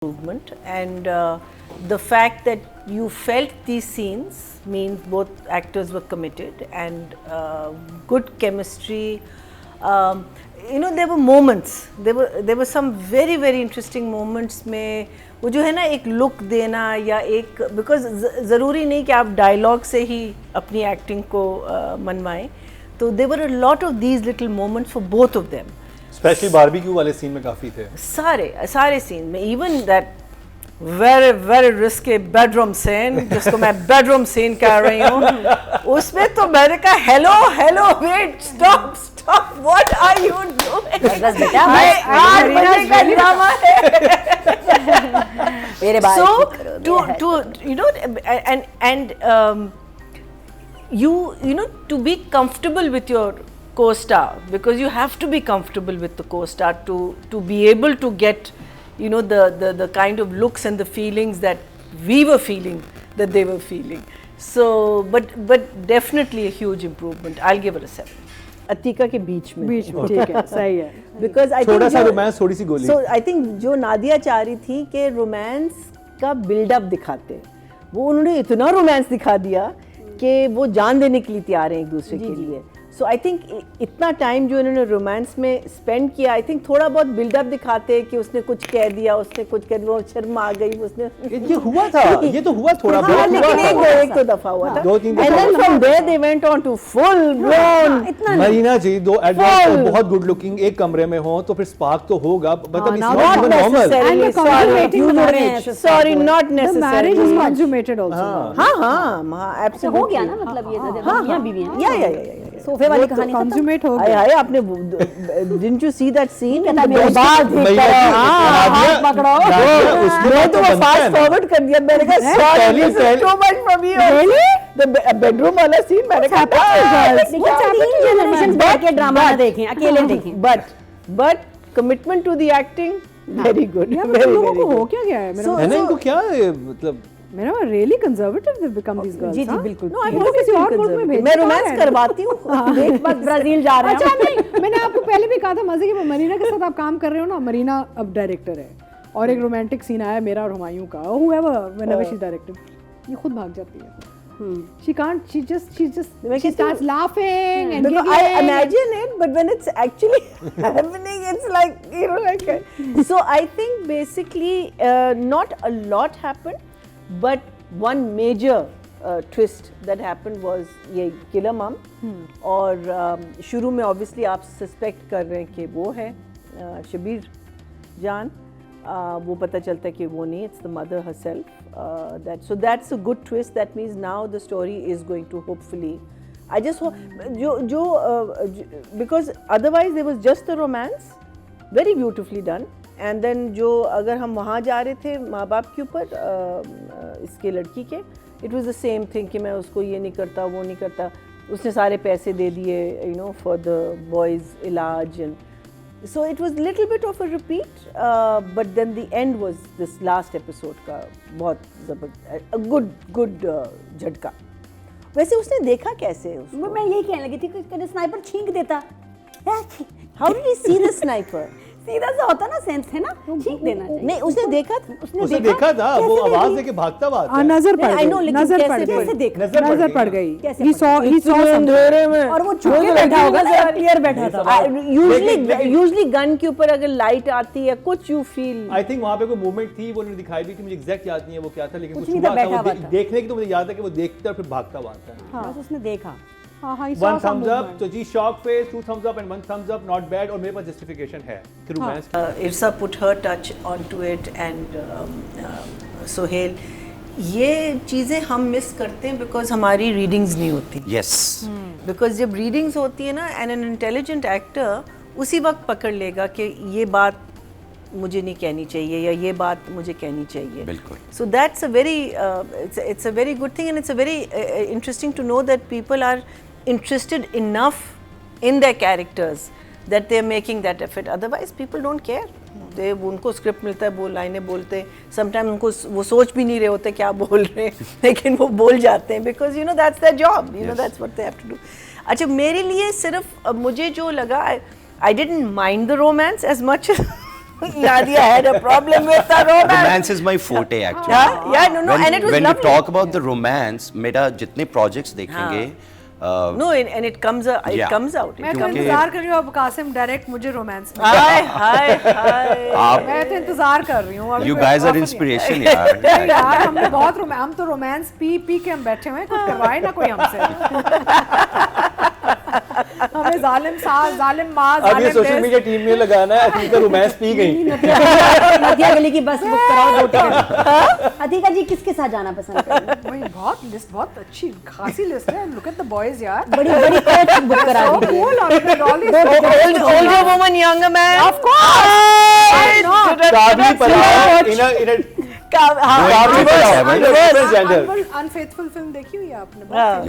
improvement, and the fact that you felt these scenes means both actors were committed and good chemistry. There were moments, there were some very interesting moments में वो जो है ना एक look देना या एक because ज़रूरी नहीं कि आप dialogue से ही अपनी acting को मनवाएं, तो there were a lot of these little moments for both of them. Specially barbecue वाले सीन में काफी थे सारे सीन में, even that very risky bedroom scene जिसको मैं बेडरूम सीन कह रही हूँ, उसमें तो मैंने कहा hello wait stop what are you doing, बस बेटा आज बजे का ड्रामा है मेरे बारे में। So to be comfortable with your co-star, because you have to be comfortable with the co-star to be able to get the kind of looks and the feelings that we were feeling, that they were feeling. So but definitely a huge improvement. I'll give it a 7. Atika के बीच में ठीक है, सही है, because I थोड़ा think सा romance, थोड़ी सी गोली। So I think जो नादिया चाह रही थी कि रोमांस का बिल्डअप दिखाते, वो उन्होंने इतना रोमांस दिखा दिया कि वो जान देने के लिए तैयार हैं एक दूसरे के लिए। सो आई थिंक इतना टाइम जो इन्होंने रोमांस में स्पेंड किया, आई थिंक थोड़ा बहुत बिल्डअप दिखाते कि उसने कुछ कह दिया, उसने कुछ कह दिया, वो शर्मा आ गई, उसने ये हुआ था, ये तो हुआ थोड़ा बहुत, लेकिन एक दो दफा हुआ था, and then from there they went on to full blown. Marina ji दो एडल्ट बहुत गुड लुकिंग एक कमरे में हो तो फिर स्पार्क तो होगा, मतलब it's not normal. Sorry not necessary, marriage is consummated also. हां एब्सोल्युटली हो गया ना, मतलब ये मियां बीवी हैं, या सोफे वाली कहानी कंज्यूमेट हो गया। हाय आपने didn't you see that scene? बाद हाथ पकड़ो, उसने तो फास्ट फॉरवर्ड कर दिया, मैंने कहा sorry this is too much for me. The bedroom वाला सीन मैंने कहा तीन जनरेशन बैठ के ड्रामा ना देखें, अकेले देखें। But commitment to the acting very good. लोगों को हो क्या गया है मेरा, है ना, इनको क्या है, मतलब मेरा really conservative they become these girls. जी बिल्कुल। नो आई वांट किसी और मुल्क में भेज, मैं रोमांस करवाती हूँ, एक बार ब्राजील जा रहे हैं। अच्छा नहीं, मैंने आपको पहले भी कहा था मजे की, मरीना के साथ आप काम कर रहे हो ना, मरीना अब डायरेक्टर है और एक रोमांटिक सीन आया मेरा और हुमायूं का, whoever whenever she directed, ये खुद भाग जाती है। She can't, she starts laughing and because I imagine it, but when it's actually happening, it's like so I think basically not a lot happened, but one major twist that happened was ये killer मम, और शुरू में obviously आप suspect कर रहे हैं कि वो है शबीर जान, वो पता चलता है कि वो नहीं, it's the mother herself. So that's a good twist. That means now the story is going to hopefully, I just hope because otherwise there was just the romance, very beautifully done, and then जो अगर हम वहाँ जा रहे थे माँ बाप के ऊपर इसके लड़की के, it was the same thing कि मैं उसको ये नहीं करता, वो नहीं करता, उसने सारे पैसे दे दिए for the boys इलाज, and so it was little bit of a repeat, but then the end was this last episode का बहुत जबरदस्त, a good झटका। वैसे उसने देखा कैसे उसको? मैं यही कहने लगी थी कि कहीं स्नाइपर छींक देता। How did he see the sniper? सीधा सा होता ना, सेंस है ना, छींक देना चाहिए। नहीं उसने देखा था, उसने देखा था, वो आवाज देके भागता हुआ नजर पड़ गई, नजर पड़ गई, he saw अंधेरे में, और वो छुप के बैठा होगा, जरा क्लियर बैठा था। यूजुअली गन के ऊपर अगर लाइट आती है कुछ यू फील, आई थिंक वहाँ पे कोई मूवमेंट थी, वो उन्होंने दिखाई भी थी, मुझे एग्जैक्ट याद नहीं है वो क्या था, लेकिन कुछ हुआ था, वो देखने की तो मुझे याद है कि वो देखता और फिर भागता हुआ था। हाँ उसने देखा। One thumbs up, तो जी shock face, 2 thumbs up and 1 thumbs up, not bad, और मेरे पास justification है कि romance। Irsa put her touch onto it, and Sohail, ये चीज़ें हम मिस करते हैं because हमारी readings नहीं होती। Yes. Because जब readings होती है ना, and an intelligent actor उसी वक्त पकड़ लेगा कि ये बात मुझे नहीं कहनी चाहिए या ये बात मुझे कहनी चाहिए। बिल्कुल। So that's a very it's a very good thing, and it's a very interesting to know that people are interested enough in their characters that they are making that effort. Otherwise people don't care. उनको script मिलता है, वो लाइनें बोलते, sometime उनको वो सोच भी नहीं रहे होते क्या बोल रहे हैं, लेकिन वो बोल जाते हैं because that's their job, that's what they have to do. अच्छा मेरे लिए सिर्फ मुझे जो लगा, I didn't mind the romance as much Nadia had a problem with the romance. Romance is my forte actually. Yeah, no, and it was when you lovely. talk about the romance, मेरा जितने projects देखेंगे, No, and it comes out. It Yeah. comes out. मैं तो क्योंकि- इंतजार कर रही हूँ अब कासिम डायरेक्ट मुझे रोमांस में हाय हाय हाय। आप मैं तो इंतजार कर रही हूँ you guys are inspiration यार. नहीं यार हमने बहुत हम तो रोमांस पी पी के हम बैठे हुए हैं कुछ करवाए ना कोई हमसे हमें जालिम सास जालिम माँ अब ये जालिम सोशल देश मीडिया टीम ने लगाना है अतीका रोमांस पी गई। नदिया गली की बस बुक कराओ 2 टिकट। अतिका जी किसके साथ जाना पसंद करेंगे? वही बहुत लिस्ट बहुत अच्छी खासी लिस्ट है लुक एट द बॉयज यार बड़ी बड़ी कोच बुक करा So दीजिए। cool after all these Older woman, younger man. Of course Kabuli pulao Kabuli pulao unfaithful film देखी हुई है आपने बहुत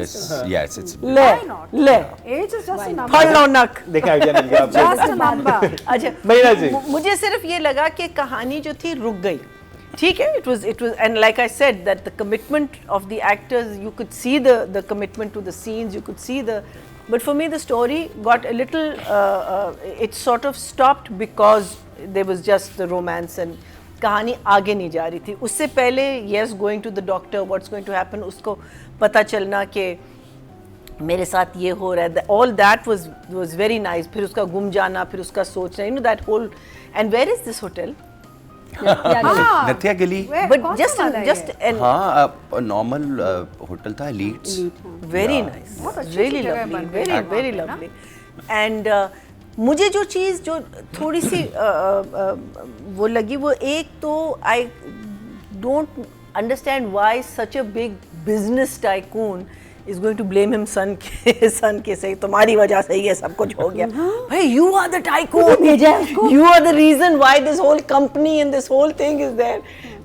Yes, it's ले Why not? ले एज इज जस्ट अ फल नंबर लो नक। देखे आइडिया मिल गया आपको। जस्ट अ नंबर अच्छा महीना जी। मुझे सिर्फ ये लगा कि कहानी जो थी रुक गई। ठीक है, it was and like I said that the commitment of the actors, you could see the commitment to the scenes, you could see but for me the story got a little it sort of stopped because there was just the romance and कहानी आगे नहीं जा रही थी। उससे पहले yes going to the doctor, what's going to happen, उसको पता चलना कि मेरे साथ ये हो रहा है, all that was very nice। फिर उसका गुम जाना, फिर उसका सोचना, you know that whole, and where is this hotel? नथिया गली. But just an हाँ, नॉर्मल होटल था, Elites. very nice, बहुत अच्छी really जगह lovely, बन गई very है very वहाँ पे ना। lovely, and मुझे जो चीज़ जो थोड़ी सी वो लगी, वो एक तो I don't understand why such a big business tycoon is going to blame him son के से तुम्हारी वजह से ये सब कुछ हो गया। भाई you are the tycoon, you are the reason why this whole company and this whole thing is there।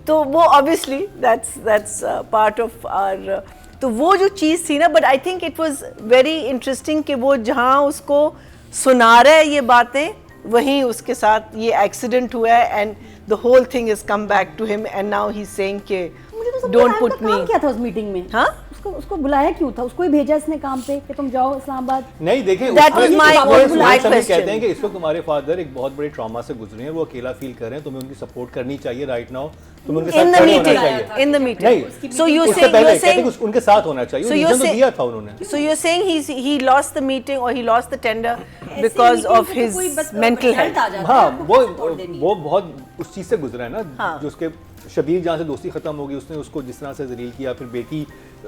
तो वो obviously that's part of our तो वो जो चीज़ थी ना, but I think it was very interesting कि वो जहाँ उसको सुना रहा है ये बातें, वहीं उसके साथ ये एक्सीडेंट हुआ है and the whole thing has come back to him and now he's saying कि don't put me। क्या था उस मीटिंग में? हाँ? उसको बुलाया क्यों था? उसको ही भेजा इसने काम पे कि तुम जाओ इस्लामाबाद। नहीं देखे, That was my कहते question। हैं कि इस वक्त तुम्हारे फादर एक बहुत बड़े ट्रॉमा से गुजरे हैं, वो अकेला फील कर रहे हैं, तुम्हें उनकी सपोर्ट करनी चाहिए राइट नाउ, तुम्हें उनके in साथ the खड़े होना meeting, चाहिए। in the meeting। नहीं, So you उससे saying पहले you're कहते हैं saying कि उनके साथ होना चाहिए, So रीजन you're तो saying- दिया था उन्होंने। So you're saying he lost the meeting or he lost the tender because of his mental health। हाँ, वो बहुत उस चीज से गुजरा है ना, जो उसके शबीर जहाँ से दोस्ती खत्म हो गई, उसने उसको जिस तरह से जलील किया, फिर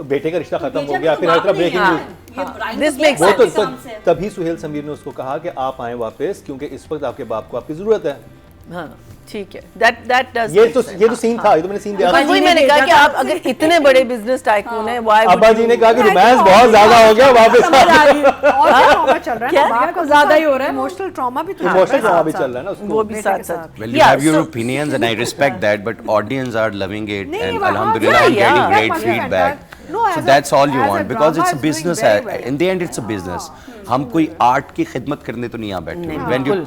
बेटे का रिश्ता खत्म हो गया, फिर हर तरफ ब्रेकिंग न्यूज। This makes वो sense। तो तभी सुहेल समीर ने उसको कहा कि आप आए वापस, क्योंकि इस वक्त आपके बाप को आपकी जरूरत है। हाँ, ठीक है, that does ये make तो sense। ये तो सीन था, ये तो मैंने सीन दिया। बस वही मैंने कहा कि आप अगर इतने बड़े बिजनेस टाइकून हैं, why would अब्बा जी you- ने कहा कि रोमांस बहुत ज्यादा हो गया, वापस और क्या ट्रॉमा चल रहा है क्या? ना, बाप को ज्यादा ही हो रहा है, इमोशनल ट्रॉमा भी तो चल रहा है इमोशनल ट्रॉमा भी साथ-साथ। चल रहा है ना उसको। वो भी बेटे साथ के साथ। साथ। Well, you Yeah, have your so- opinions and I respect that, but audience are loving it नहीं, and वहाँ- alhamdulillah I'm yeah, getting great must be feedback. fantastic. No, So as a- that's all you as a want because drama it's a is doing business. very well. In the end, it's a business. हम कोई art की खिदमत करने तो नहीं यहाँ बैठे।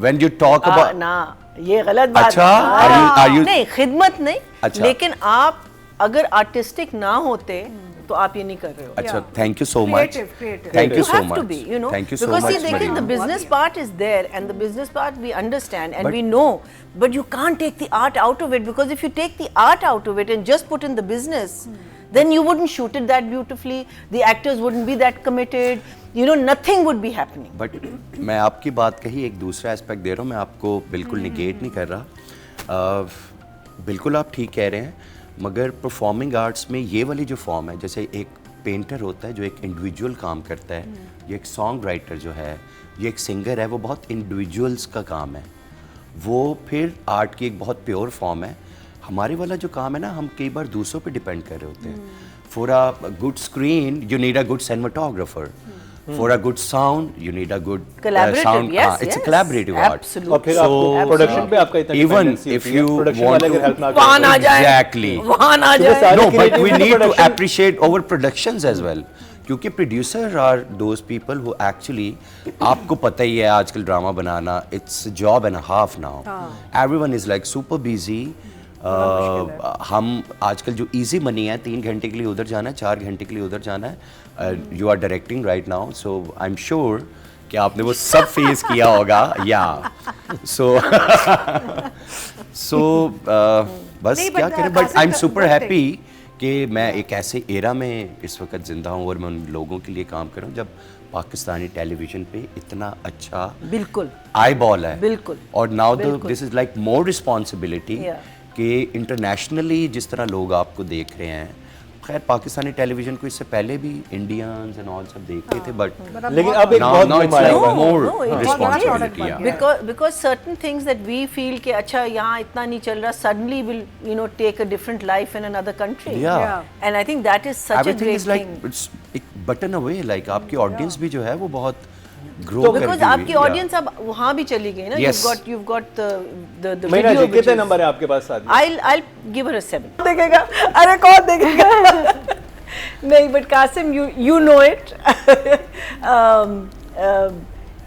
When you talk about ना, ये गलत बात अच्छा, है। are you- नहीं, खिदमत नहीं, अच्छा। लेकिन आप अगर आर्टिस्टिक ना होते तो आप ये नहीं कर रहे हो। अच्छा, thank you so much. Creative. Thank you You so have to much. be, you know, Thank you so because much, see, देखिए, the Marina. business part is there, and the business part we understand and But- we know, but you can't take the art out of it, because if you take the art out of it and just put in the business, then you wouldn't shoot it that beautifully. The actors wouldn't be that committed. You know, nothing would be happening. But मैं आपकी बात कही एक दूसरा aspect दे रहा हूँ, मैं आपको बिल्कुल निगेट नहीं कर रहा। बिल्कुल आप ठीक कह रहे हैं, मगर परफॉर्मिंग आर्ट्स में ये वाली जो फॉर्म है, जैसे एक पेंटर होता है जो एक इंडिविजुअल काम करता है, ये एक सॉन्ग राइटर जो है, ये एक सिंगर है, वो बहुत इंडिविजुअल्स का काम है, वो फिर आर्ट की एक बहुत प्योर फॉर्म है। हमारे वाला जो काम है ना, हम कई बार दूसरों पे डिपेंड कर रहे होते हैं। For a good screen you need a good cinematographer, for a good sound you need a good Collaborative, sound. yes, it's a yes, collaborative art. absolutely. और फिर आपको प्रोडक्शन पे आपका इतना Even dependency if होती है, you production want वाले to- अगर help ना करें वहाँ ना तो- जाए, Exactly. वहाँ ना क्योंकि जाए। सारे No, but we creativity need to production- appreciate our productions as well. क्योंकि producer are those people who actually, आपको पता ही है आजकल ड्रामा बनाना it's job and half now, everyone is like super busy. हम आजकल जो इजी मनी है, 3 घंटे के लिए उधर जाना है, 4 घंटे के लिए उधर जाना है। You are directing right now, so I am sure कि आपने वो सब फेस किया होगा या सो बस नहीं, क्या but, करें, but I am Qasim, super one happy कि मैं एक ऐसे एरा में इस वक्त ज़िंदा हूँ और मैं उन लोगों के लिए काम कर रहा हूँ जब पाकिस्तानी टेलीविज़न पे इतना अच्छा बिल्कुल आई बॉल है, बिल्कुल, और नाउ बिल्कुल। This is like more responsibility Yeah. कि इंटरनेशनली जिस तरह लोग आपको देख रहे हैं, खैर पाकिस्तानी टेलीविज़न को इससे पहले भी इंडियंस एंड ऑल सब देखते थे, बट लेकिन अब एक बहुत now it's बड़ा like हुआ है। more No, it's responsibility. not- Yeah. because certain things that we feel कि अच्छा यहाँ इतना नहीं चल रहा, suddenly will take a different life in another country. Yeah. And I think that is such a Everything great is like thing. it's एक button away, like आपकी audience भी जो है वो बहुत ग्रो तो कर Because रही है। आपकी audience अब वहाँ भी चली गई ना. Yes. You've got the Meena video ji which कितने is- नंबर है आपके पास साथ? I'll give her a 7. देखेगा, अरे कौन देखेगा? नहीं, but Qasim, you know it.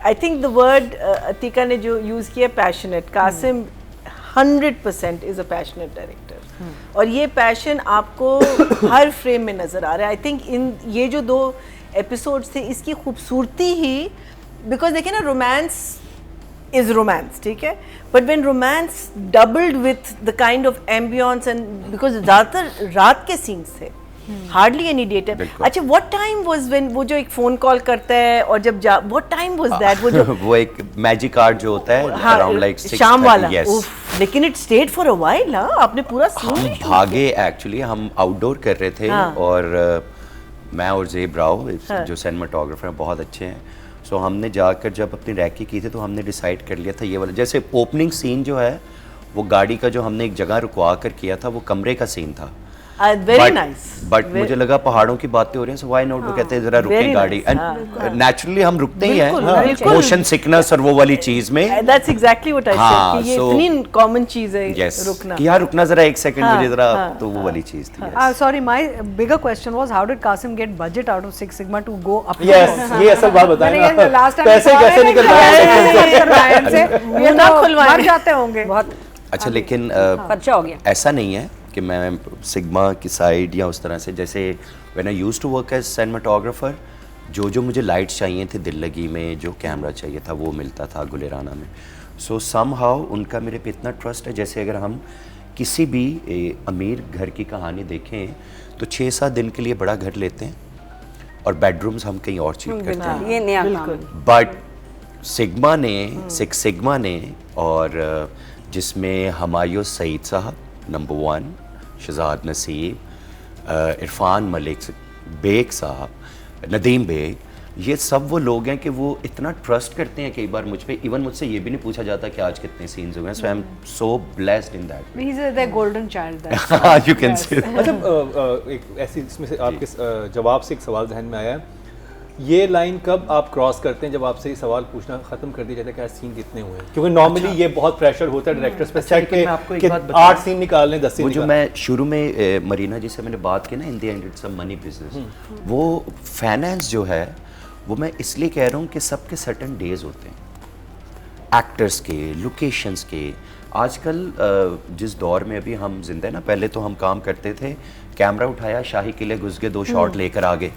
I think the word Atika ने जो use किया passionate. Qasim 100% is a passionate director. और ये passion आपको हर frame में नजर आ रहा है. I think in ये जो 2 episodes थे, इसकी खूबसूरती ही because देखिए ना, romance is romance, ठीक है, but when romance doubled with the kind of ambience and because ज़्यादातर रात के scenes थे, hardly any daytime. बिल्कुल। अच्छा, what time was when वो जो एक phone call करता है और जब what time was that? वो जो वो एक मैजिक कार्ड जो होता है हाँ, अराउंड लाइक 6:30, शाम वाला, yes. उफ, लेकिन it stayed for a while, हाँ, आपने पूरा scene हम ही shoot भागे एक्चुअली, हम आउटडोर कर रहे थे हाँ। और मैं और ज़ेब राव जो सिनेमाटोग्राफर हैं बहुत अच्छे हैं, सो हमने जाकर जब अपनी रैकी की थी तो हमने डिसाइड कर लिया था ये वाला, जैसे ओपनिंग सीन जो है वो गाड़ी का जो हमने एक जगह रुकवा कर किया था वो कमरे का सीन था, very nice. बट मुझे लगा पहाड़ों की बातें हो रही हैं, सो व्हाई नॉट, वो कहते हैं जरा रुके Very गाड़ी, nice, एंड नेचुरली हम रुकते ही बिल्कुल, हैं बिल्कुल। मोशन सिकनेस और वो वाली चीज में, That's exactly what I हाँ, said कि ये so- इतनी common चीज़ है यस रुकना. कि यार रुकना जरा एक सेकंड हाँ, मुझे जरा, हाँ, तो वो वाली चीज थी। yes. Sorry, my bigger question was how did Qasim get budget out of Six Sigma to go up? Yes, ये असल बात बताएं मैंने ना। ये last time पैसे कहा कैसे है निकल ना, रहे हैं? से मुंह ना खुलवाएं। मर जाते होंगे बहुत अच्छा, लेकिन खर्चा हो गया। ऐसा नहीं है कि मैं सिग्मा की साइड या उस तरह से, जैसे when I used to work as cinematographer, जो मुझे लाइट्स चाहिए थे दिल लगी में, जो कैमरा चाहिए था वो मिलता था गुलेराना में, सो समहाउ उनका मेरे पे इतना ट्रस्ट है। जैसे अगर हम किसी भी अमीर घर की कहानी देखें तो 6-7 दिन के लिए बड़ा घर लेते हैं और बेडरूम्स हम कहीं और चीज करते हैं, ये नया काम है। बट सिग्मा ने सिक्स सिग्मा ने और जिसमें हमायूं सईद साहब नंबर 1, शहजाद नसीब, इरफान मलिक बेग साहब, नदीम बेग, ये सब वो लोग हैं कि वो इतना ट्रस्ट करते हैं कई बार मुझ पे, इवन मुझसे ये भी नहीं पूछा जाता कि आज कितने सीन्स हुए हैं, so I am so blessed in that. He's the golden child. That you can say मतलब एक ऐसी इसमें से आपके जवाब से एक सवाल जहन में आया है, ये लाइन कब आप क्रॉस करते हैं जब आपसे ये सवाल पूछना खत्म कर दिया जाता है कि आज सीन कितने हुए हैं? क्योंकि नॉर्मली ये बहुत प्रेशर होता है डायरेक्टर्स पे सेट लेकिन मैं आपको एक के बात बताऊं। 8 सीन निकालने 10 सीन वो जो निकालने। मैं शुरू में मरीना जी से मैंने बात की ना, in the end it's a money business, वो फाइनेंस जो है वो मैं इसलिए कह रहा हूँ कि सबके सर्टन डेज होते हैं, एक्टर्स के, लोकेशंस के। आजकल जिस दौर में अभी हम जिंदा है ना, पहले तो हम काम करते थे, कैमरा उठाया, शाही किले घुस गए, 2 शॉट लेकर आ गए।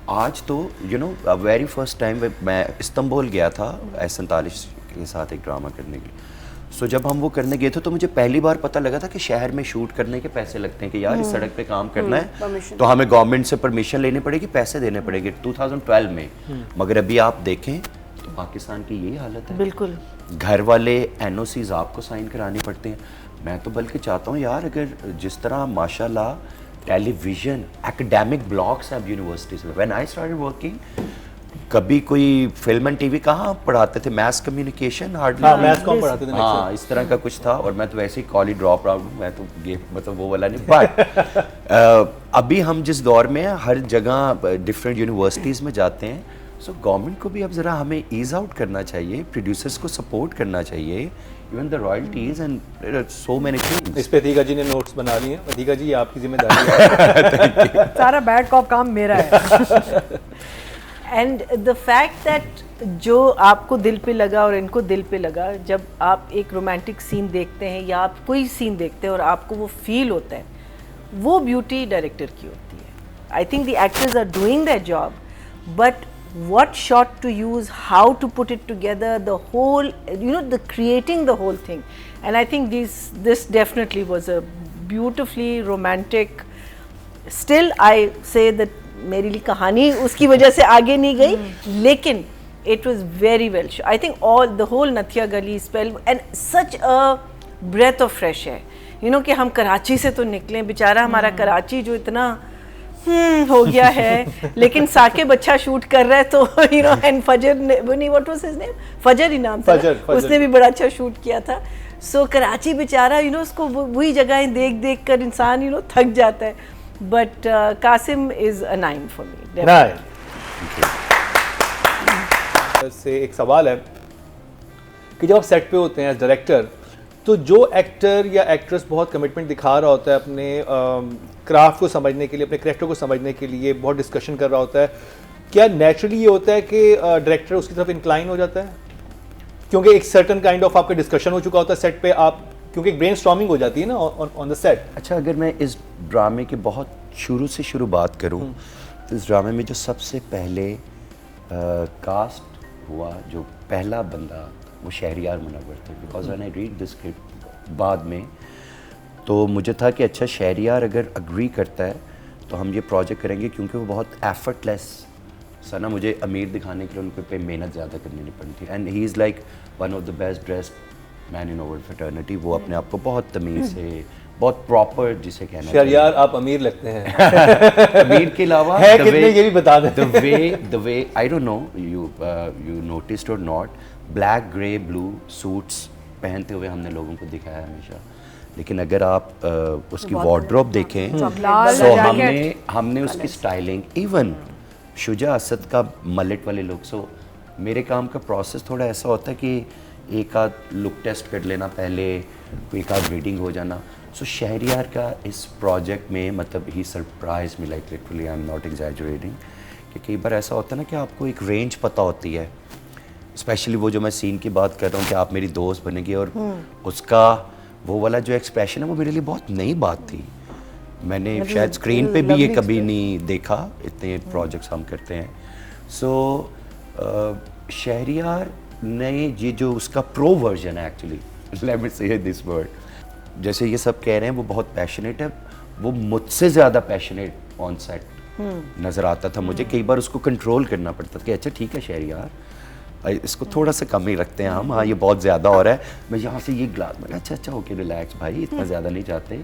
आज तो you know very first time मैं इस्तांबुल गया था S47 के साथ एक ड्रामा करने के लिए, सो जब हम वो करने गए थे तो मुझे पहली बार पता लगा था कि शहर में शूट करने के पैसे लगते हैं, कि यार इस सड़क पे काम करना है तो हमें गवर्नमेंट से परमिशन लेनी पड़ेगी, पैसे देने पड़ेंगे 2012 में। मगर अभी आप देखें तो पाकिस्तान की यही हालत है, बिल्कुल। घर वाले NOCs आपको साइन कराने पड़ते हैं। मैं तो बल्कि चाहता हूँ यार, अगर जिस तरह माशाल्लाह टेलीविज़न एकेडमिक ब्लॉक्स हैं यूनिवर्सिटीज़ में, व्हेन आई स्टार्टेड वर्किंग, कभी कोई फिल्म एंड टीवी कहाँ पढ़ाते थे, मैथ्स कम्युनिकेशन हार्डली, हाँ, मैथ्स कॉम पढ़ाते थे हाँ, इस तरह का कुछ था। और मैं तो वैसे ही कॉलेज ड्रॉप आउट हूँ, मैं तो ये मतलब वो वाला नहीं, बट अभी हम जिस दौर में हैं, हर जगह डिफरेंट यूनिवर्सिटीज़ में जाते हैं, सो गवर्नमेंट को भी अब ज़रा हमें ईज आउट करना चाहिए, प्रोड्यूसर्स को सपोर्ट करना चाहिए, even the royalties and so many things. इस पे अतीका जी ने नोट्स बना लिए हैं। अतीका जी, ये आपकी जिम्मेदारी है। सारा बैड कॉप काम मेरा है। एंड द फैक्ट दैट जो आपको दिल पे लगा और इनको दिल पे लगा, जब आप एक रोमांटिक सीन देखते हैं या आप कोई सीन देखते हैं और आपको वो फील होता है, वो ब्यूटी डायरेक्टर की होती है। I think the actors are doing that job, but what shot to use, how to put it together, the whole, the creating the whole thing. And I think this definitely was a beautifully romantic. Still I say that मेरे लिए कहानी उसकी वजह से आगे नहीं गई, लेकिन it was very well shot. I think the whole Nathia Gali spell and such a breath of fresh air. कि हम कराची से तो निकले, बेचारा हमारा कराची जो इतना हो गया है, लेकिन साकिब अच्छा शूट कर रहा है, तो एंड फजर ने व्हाट वाज हिज नेम, फजर ही नाम था, उसने भी बड़ा अच्छा शूट किया था. सो कराची बेचारा उसको वही जगहें देख देख कर इंसान थक जाता है. But Kasim is a 9 for me. 9 से एक सवाल है कि जब आप सेट पे होते हैं डायरेक्टर, तो जो एक्टर या एक्ट्रेस बहुत कमिटमेंट दिखा रहा होता है अपने क्राफ्ट को समझने के लिए, अपने कैरेक्टर को समझने के लिए, बहुत डिस्कशन कर रहा होता है, क्या नेचुरली ये होता है कि डायरेक्टर उसकी तरफ इंक्लाइन हो जाता है? क्योंकि एक सर्टन काइंड ऑफ आपका डिस्कशन हो चुका होता है सेट पे, आप क्योंकि एक ब्रेनस्टॉर्मिंग हो जाती है ना ऑन द सेट. अच्छा, अगर मैं इस ड्रामे की बहुत शुरू बात करूं, तो इस ड्रामे में जो सबसे पहले कास्ट हुआ, जो पहला बंदा, वो शहरियार मुनव्वर थे. Because when I read this script बाद में, तो मुझे था कि अच्छा, शहरियार अगर अग्री करता है तो हम ये प्रोजेक्ट करेंगे, क्योंकि वो बहुत एफर्टलेस सा ना, मुझे अमीर दिखाने के लिए उन पे मेहनत ज़्यादा करनी नहीं पड़ी थी. And he is like one of the best dressed man in our fraternity. वो अपने आप को बहुत तमीज़ से, बहुत प्रॉपर, जिसे कहना है शहरियार, आप अमीर लगते हैं. अमीर के अलावा है कितने ये भी बता दें. the way I don't know you noticed or not, black grey blue suits पहनते हुए हमने लोगों को दिखाया हमेशा. लेकिन अगर आप उसकी वार्डरोब देखें, तो हमने उसकी स्टाइलिंग, इवन शुजा असद का मलेट वाले लुक. सो मेरे काम का प्रोसेस थोड़ा ऐसा होता है कि एक आध लुक टेस्ट कर लेना पहले, कोई एक आध रीडिंग हो जाना. सो शहरियार का इस प्रोजेक्ट में, मतलब he surprise me, like literally I am not exaggerating, कि कई बार ऐसा होता है ना कि आपको एक रेंज पता होती है. स्पेशली वो जो मैं सीन की बात कर रहा हूँ कि आप मेरी दोस्त बनेगी, और उसका वो वाला जो एक्सप्रेशन है, वो मेरे लिए बहुत नई बात थी. मैंने शायद स्क्रीन पे भी ये कभी नहीं देखा, इतने प्रोजेक्ट्स हम करते हैं. सो शहरियार ने ये जो उसका प्रो वर्जन है, एक्चुअली लेट मी से दिस वर्ड, जैसे ये सब कह रहे हैं, वो बहुत पैशनेट है. वो मुझसे ज़्यादा पैशनेट ऑन सेट नज़र आता था मुझे. कई बार उसको कंट्रोल करना पड़ता था कि अच्छा ठीक है शहरियार, इसको थोड़ा सा कम ही रखते हैं हम, हाँ ये बहुत ज़्यादा हो रहा है. मैं यहाँ से ये ग्लास में, अच्छा ओके रिलैक्स भाई, इतना ज़्यादा नहीं चाहते.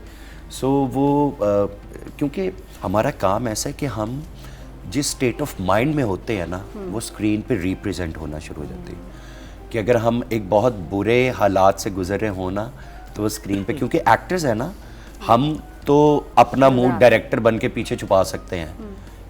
सो वो क्योंकि हमारा काम ऐसा है कि हम जिस स्टेट ऑफ माइंड में होते हैं ना, वो स्क्रीन पे रिप्रेजेंट होना शुरू हो जाती है. कि अगर हम एक बहुत बुरे हालात से गुजर रहे हो ना, तो वो स्क्रीन पे, क्योंकि एक्टर्स है ना, हम तो अपना मूड डायरेक्टर बन के पीछे छुपा सकते हैं.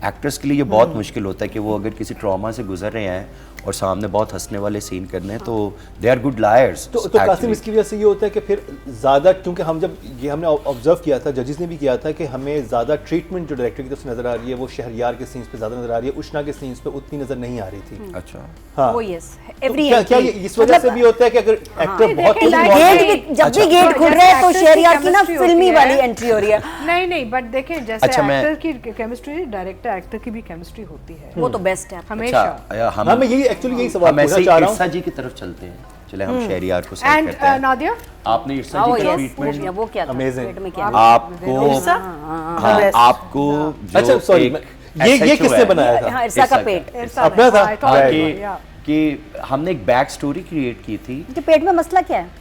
एक्टर्स के लिए ये बहुत मुश्किल होता है कि वो अगर किसी ट्रॉमा से गुजर रहे हैं और सामने बहुत हंसने वाले सीन करने हैं, तो दे आर गुड लायर्स. तो कासिम, इसकी वजह से ये होता है कि फिर ज़्यादा, क्योंकि हम जब ये हमने ऑब्जर्व किया था, जजेस ने भी किया था, कि हमें ज़्यादा ट्रीटमेंट जो डायरेक्टर की तरफ से नज़र आ रही है, वो शहरियार के सीन्स पे ज़्यादा नज़र आ रही है, उष्णा के सीन्स पे उतनी नज़र नहीं आ रही थी. अच्छा, हाँ, वो यस, तो एवरी क्या ये इस वजह से भी होता है कि अगर एक्टर बहुत गेट, जब भी गेट खुल रहा है तो शहरियार की ना फिल्मी वाली एंट्री हो रही है. नहीं, बट देखें, जैसे अच्छा, एक्टर की केमिस्ट्री, डायरेक्टर एक्टर की भी केमिस्ट्री होती है, वो तो बेस्ट है हमेशा. हाँ, मैं यही एक्चुअली यही सवाल हम ऐसे पूछना चाह रहा इरसा हूँ. जी की तरफ चलते हैं. चले हम शहरियार को सेट एंड करते हैं. नादिया, आपने इरसा जी का ट्रीटमेंट, वो क्या था Amazing. पेट में क्या आपको, इरसा? हाँ, आपको जो अच्छा सॉरी, ये SHO किसने है, बनाया था? हाँ, इरसा का पेट, अपना था? I thought Right. so, yeah. कि हमने एक बैक स्टोरी क्रिएट की थी. कि पेट में मसला क्या है?